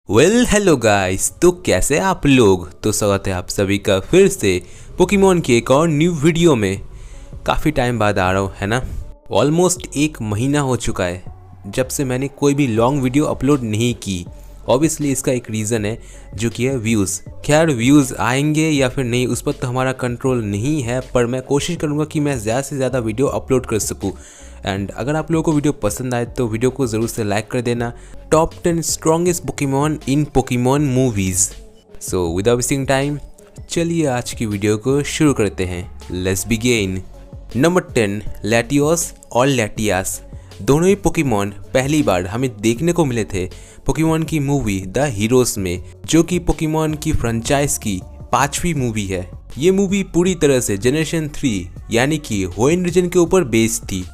Hello guys, तो कैसे आप लोग। तो स्वागत है आप सभी का फिर से पोकेमॉन की एक और न्यू वीडियो में। काफ़ी टाइम बाद आ रहा हूँ, है ना। ऑलमोस्ट 1 महीना हो चुका है जब से मैंने कोई भी लॉन्ग वीडियो अपलोड नहीं की। ऑब्वियसली इसका एक रीज़न है जो कि है व्यूज़। खैर व्यूज़ आएंगे या फिर नहीं उस पर तो हमारा कंट्रोल नहीं है, पर मैं कोशिश करूँगा कि मैं ज़्यादा से ज़्यादा वीडियो अपलोड कर सकूँ। एंड अगर आप लोगों को वीडियो पसंद आए तो वीडियो को ज़रूर से लाइक कर देना। टॉप 10 स्ट्रॉन्गेस्ट पोकेमॉन इन Pokemon movies. So without wasting time चलिए आज की वीडियो को शुरू करते हैं। Let's begin. नंबर 10 लैटियोस और लैटियास। दोनों ही पोकेमॉन पहली बार हमें देखने को मिले थे पोकेमॉन की मूवी द हीरोज में, जो कि पोकेमॉन की फ्रेंचाइज की 5वीं मूवी है। ये मूवी पूरी तरह से जनरेशन 3 यानी कि होएन रीजन के ऊपर बेस्ड थी।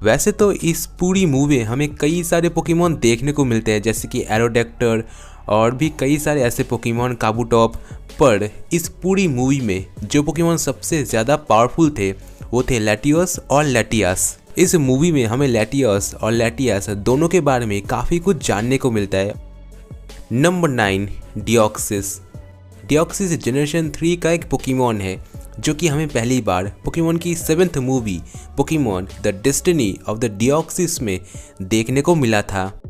वैसे तो इस पूरी मूवी में हमें कई सारे पोकेमॉन देखने को मिलते हैं, जैसे कि एरोडेक्टर और भी कई सारे ऐसे पोकेमॉन, काबूटॉप। पर इस पूरी मूवी में जो पोकेमॉन सबसे ज़्यादा पावरफुल थे वो थे लैटियोस और लैटियास। इस मूवी में हमें लैटियोस और लैटियास दोनों के बारे में काफ़ी कुछ जानने को मिलता है। नंबर 9 डिओक्सिस। डिओक्सिस जनरेशन 3 का एक पोकेमॉन है जो कि हमें पहली बार पोकेमॉन की 7th movie Pokemon the destiny of the Deoxys में देखने को मिला था।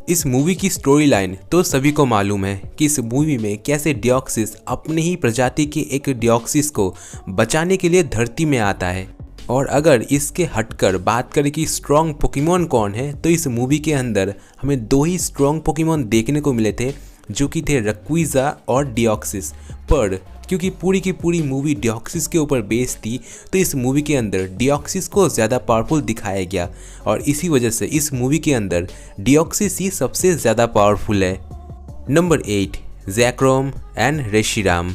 इस मूवी की स्टोरी लाइन तो सभी को मालूम है कि इस मूवी में कैसे डिओक्सिस अपने ही प्रजाति के एक डिओक्सिस को बचाने के लिए धरती में आता है। और अगर इसके हटकर बात करें कि स्ट्रॉन्ग पोकेमॉन कौन है, तो इस मूवी के अंदर हमें 2 ही स्ट्रॉन्ग पोकेमॉन देखने को मिले थे जो कि थे रक्विज़ा और डिओक्सिस। पर क्योंकि पूरी की पूरी मूवी डिओक्सिस के ऊपर बेस्ड थी तो इस मूवी के अंदर डिओक्सिस को ज़्यादा पावरफुल दिखाया गया और इसी वजह से इस मूवी के अंदर डिओक्सिस ही सबसे ज़्यादा पावरफुल है। Number 8 Zekrom and Reshiram.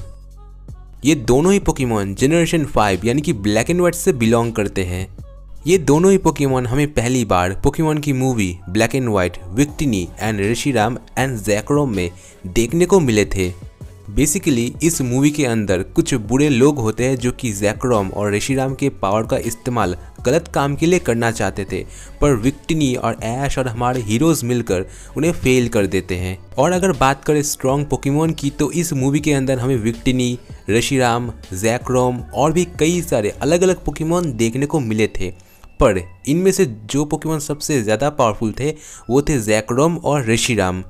ये दोनों ही पोकेमॉन जनरेशन 5 यानी कि ब्लैक एंड वाइट से बिलोंग करते हैं। ये दोनों ही पोकेमॉन हमें पहली बार पोकेमॉन की movie black and white Victini and Reshiram and Zekrom में देखने को मिले थे। बेसिकली इस मूवी के अंदर कुछ बुरे लोग होते हैं जो कि ज़ैक्रोम और रेशिराम के पावर का इस्तेमाल गलत काम के लिए करना चाहते थे, पर विक्टिनी और ऐश और हमारे हीरोज़ मिलकर उन्हें फेल कर देते हैं। और अगर बात करें स्ट्रॉन्ग पोकेमॉन की तो इस मूवी के अंदर हमें विक्टिनी, रेशिराम, ज़ैक्रोम और भी कई सारे अलग अलग पोकेमॉन देखने को मिले थे। पर इनमें से जो पोकेमॉन सबसे ज़्यादा पावरफुल थे वो थे ज़ैक्रोम और रेशिराम।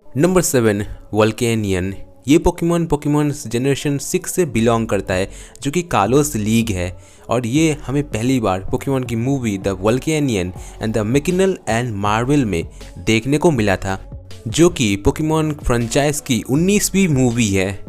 नंबर 7 वोल्केनियन। ये पोकेमॉन जनरेशन 6 से बिलोंग करता है जो कि कालोस लीग है और ये हमें पहली बार पोकेमॉन की movie the Volcanion and the mechanical marvel मार्वल में देखने को मिला था, जो कि पोकेमॉन फ्रेंचाइज की 19वीं मूवी है।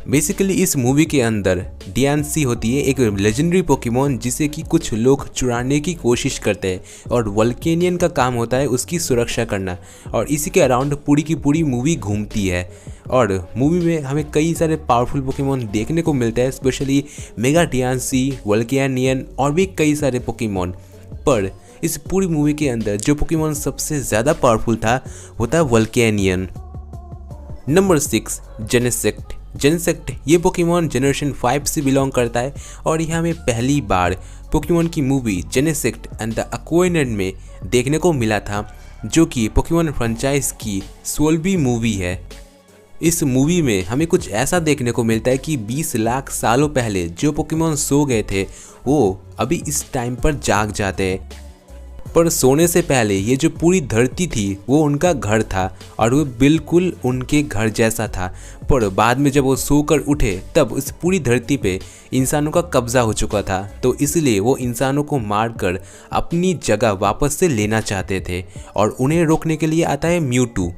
बेसिकली इस मूवी के अंदर डियानसी होती है एक लेजेंडरी पोकेमॉन जिसे कि कुछ लोग चुराने की कोशिश करते हैं और वोल्केनियन का काम होता है उसकी सुरक्षा करना और इसी के अराउंड पूरी की पूरी मूवी घूमती है। और मूवी में हमें कई सारे पावरफुल पोकेमॉन देखने को मिलते हैं, स्पेशली मेगा डियानसी, वोल्केनियन और भी कई सारे पोकेमॉन। पर इस पूरी मूवी के अंदर जो पोकेमॉन सबसे ज़्यादा पावरफुल था वो था वोल्केनियन। नंबर 6 जेनेसेक्ट। जेनेसेक्ट ये पोकेमॉन जनरेशन 5 से बिलोंग करता है और यह हमें पहली बार पोकेमॉन की मूवी जेनेसेक्ट एंड द अक्वाइनेंट में देखने को मिला था, जो कि पोकेमॉन फ्रेंचाइज की 16वीं मूवी है। इस मूवी में हमें कुछ ऐसा देखने को मिलता है कि 20 लाख सालों पहले जो पोकेमॉन सो गए थे वो अभी इस टाइम पर जाग जाते हैं। पर सोने से पहले ये जो पूरी धरती थी वो उनका घर था और वो बिल्कुल उनके घर जैसा था। पर बाद में जब वो सोकर उठे तब इस पूरी धरती पे इंसानों का कब्जा हो चुका था, तो इसलिए वो इंसानों को मारकर अपनी जगह वापस से लेना चाहते थे और उन्हें रोकने के लिए आता है म्यूटू।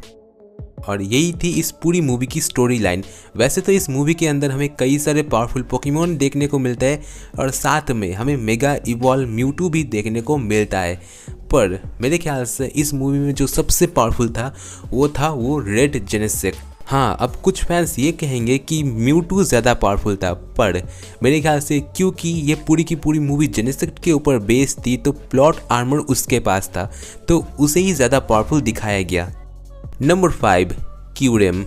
और यही थी इस पूरी मूवी की स्टोरी लाइन। वैसे तो इस मूवी के अंदर हमें कई सारे पावरफुल पोकेमॉन देखने को मिलता है और साथ में हमें मेगा इवॉल्व म्यूटू भी देखने को मिलता है, पर मेरे ख्याल से इस मूवी में जो सबसे पावरफुल था वो रेड जेनेसेक्ट। हाँ, अब कुछ फैंस ये कहेंगे कि म्यूटू ज़्यादा पावरफुल था, पर मेरे ख्याल से क्योंकि ये पूरी की पूरी मूवी जेनेसेक्ट के ऊपर बेस्ड थी तो प्लॉट आर्मर उसके पास था तो उसे ही ज़्यादा पावरफुल दिखाया गया। नंबर 5 क्यूरेम।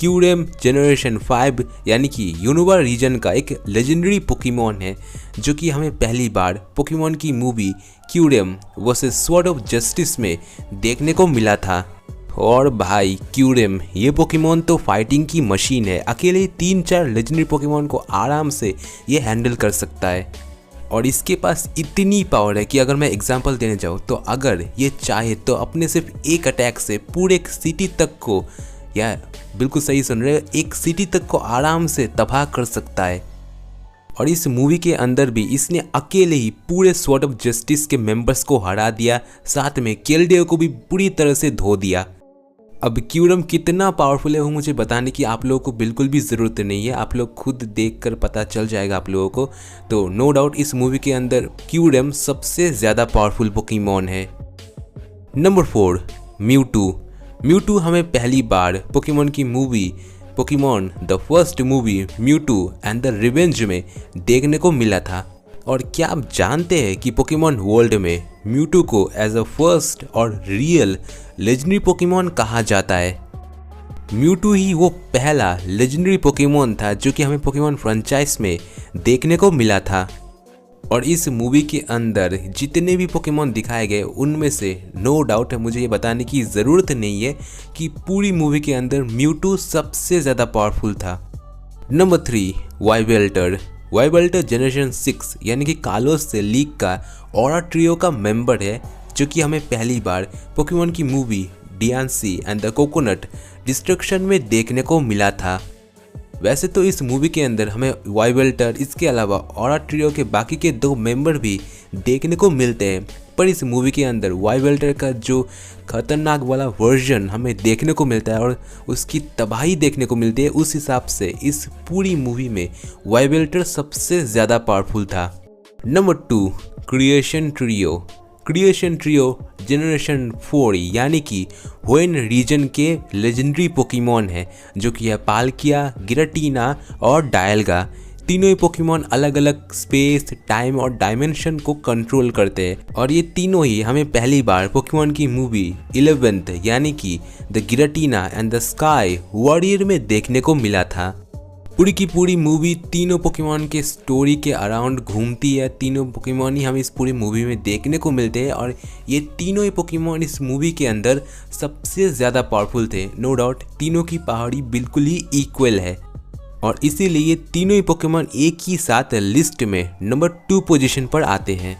क्यूरेम जनरेशन 5 यानी कि यूनिवा रीजन का एक लेजेंडरी पोकेमॉन है जो कि हमें पहली बार पोकेमॉन की movie Kyurem versus sword of justice में देखने को मिला था। और भाई क्यूरेम, ये पोकेमोन तो फाइटिंग की मशीन है। अकेले ही 3-4 लेजेंडरी पोकेमोन को आराम से ये हैंडल कर सकता है और इसके पास इतनी पावर है कि अगर मैं एग्जांपल देने जाऊँ तो अगर ये चाहे तो अपने सिर्फ एक अटैक से पूरे एक सिटी तक को, या बिल्कुल सही सुन रहे हो, एक सिटी तक को आराम से तबाह कर सकता है। और इस मूवी के अंदर भी इसने अकेले ही पूरे स्वॉर्ड ऑफ जस्टिस के मेंबर्स को हरा दिया, साथ में केल्डेओ को भी पूरी तरह से धो दिया। अब क्यूरम कितना पावरफुल है वो मुझे बताने की आप लोगों को बिल्कुल भी ज़रूरत नहीं है, आप लोग खुद देखकर पता चल जाएगा आप लोगों को। तो नो डाउट इस मूवी के अंदर क्यूरम सबसे ज़्यादा पावरफुल पोकेमॉन है। Number 4, Mewtwo. म्यूटू हमें पहली बार पोकेमॉन की movie Pokemon the first movie Mewtwo and the revenge में देखने को मिला था। और क्या आप जानते हैं कि पोकेमॉन वर्ल्ड में म्यूटू को एज अ फर्स्ट और रियल लेजेंडरी पोकेमॉन कहा जाता है। म्यूटू ही वो पहला लेजेंडरी पोकेमॉन था जो कि हमें पोकेमॉन फ्रेंचाइज में देखने को मिला था। और इस मूवी के अंदर जितने भी पोकेमॉन दिखाए गए उनमें से नो डाउट मुझे ये बताने की ज़रूरत नहीं है कि पूरी मूवी के अंदर म्यूटू सबसे ज़्यादा पावरफुल था। नंबर 3, वाइवेल्टर। वाइवेल्टर जनरेशन 6 यानी कि कालोस से लीग का ऑरा ट्रियो का मेंबर है जो कि हमें पहली बार पोकेमॉन की movie Diancie and the coconut destruction में देखने को मिला था। वैसे तो इस मूवी के अंदर हमें वाइवेल्टर इसके अलावा ऑरा ट्रियो के बाकी के 2 मेंबर भी देखने को मिलते हैं, पर इस मूवी के अंदर वाइवेल्टर का जो खतरनाक वाला वर्जन हमें देखने को मिलता है और उसकी तबाही देखने को मिलती है, उस हिसाब से इस पूरी मूवी में वाइवेल्टर सबसे ज़्यादा पावरफुल था। Number 2, creation trio. Creation trio generation 4 यानी कि होएन रीजन के लेजेंडरी पोकेमॉन है जो कि है पाल्किया, गिराटीना और डायलगा। तीनों ही पोकेमॉन अलग अलग स्पेस, टाइम और डायमेंशन को कंट्रोल करते हैं और ये तीनों ही हमें पहली बार पोकेमॉन की मूवी 11th यानी कि the Giratina and the sky warrior में देखने को मिला था। पूरी की पूरी मूवी तीनों पोकेमॉन के स्टोरी के अराउंड घूमती है। तीनों पोकेमॉन ही हमें इस पूरी मूवी में देखने को मिलते हैं और ये तीनों ही पोकेमॉन इस मूवी के अंदर सबसे ज़्यादा पावरफुल थे। नो डाउट तीनों की पावर बिल्कुल ही इक्वल है और इसीलिए तीनों ही पोकेमॉन एक ही साथ लिस्ट में नंबर 2 पोजीशन पर आते हैं।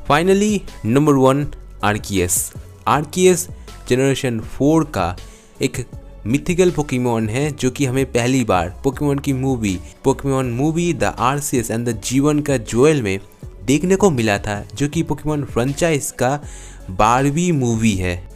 Finally number 1, Arceus. Arceus generation 4 का एक मिथिकल पोकेमॉन है जो कि हमें पहली बार पोकेमॉन की movie Pokemon movie the Arceus and the जीवन का जोएल में देखने को मिला था, जो कि पोकेमॉन फ्रेंचाइज का 12वीं मूवी है।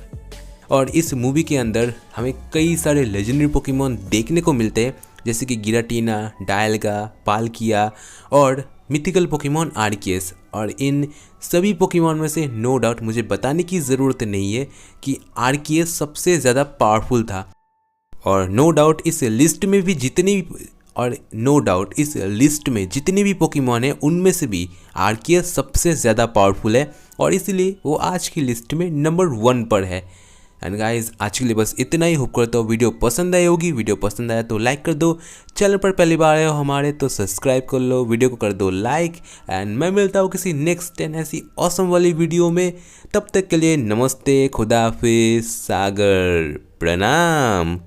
और इस मूवी के अंदर हमें कई सारे लेजेंडरी पोकेमॉन देखने को मिलते हैं जैसे कि गिराटीना, डायलगा, पाल्किया और मिथिकल पोकेमॉन आर्कियस। और इन सभी पोकेमॉन में से नो डाउट मुझे बताने की ज़रूरत नहीं है कि आर्कियस सबसे ज़्यादा पावरफुल था। और नो डाउट इस लिस्ट में जितने भी पोकेमॉन हैं उनमें से भी आर्कियस सबसे ज़्यादा पावरफुल है और इसलिए वो आज की लिस्ट में नंबर 1 पर है। एंड गाइज आज के लिए बस इतना ही। होप करता हूँ वीडियो पसंद आई होगी। वीडियो पसंद आया तो लाइक कर दो, चैनल पर पहली बार आए हो हमारे तो सब्सक्राइब कर लो, वीडियो को कर दो लाइक। एंड मैं मिलता हूँ किसी नेक्स्ट 10 ऐसी ऑसम वाली वीडियो में। तब तक के लिए नमस्ते, खुदा हाफिज़, सागर प्रणाम।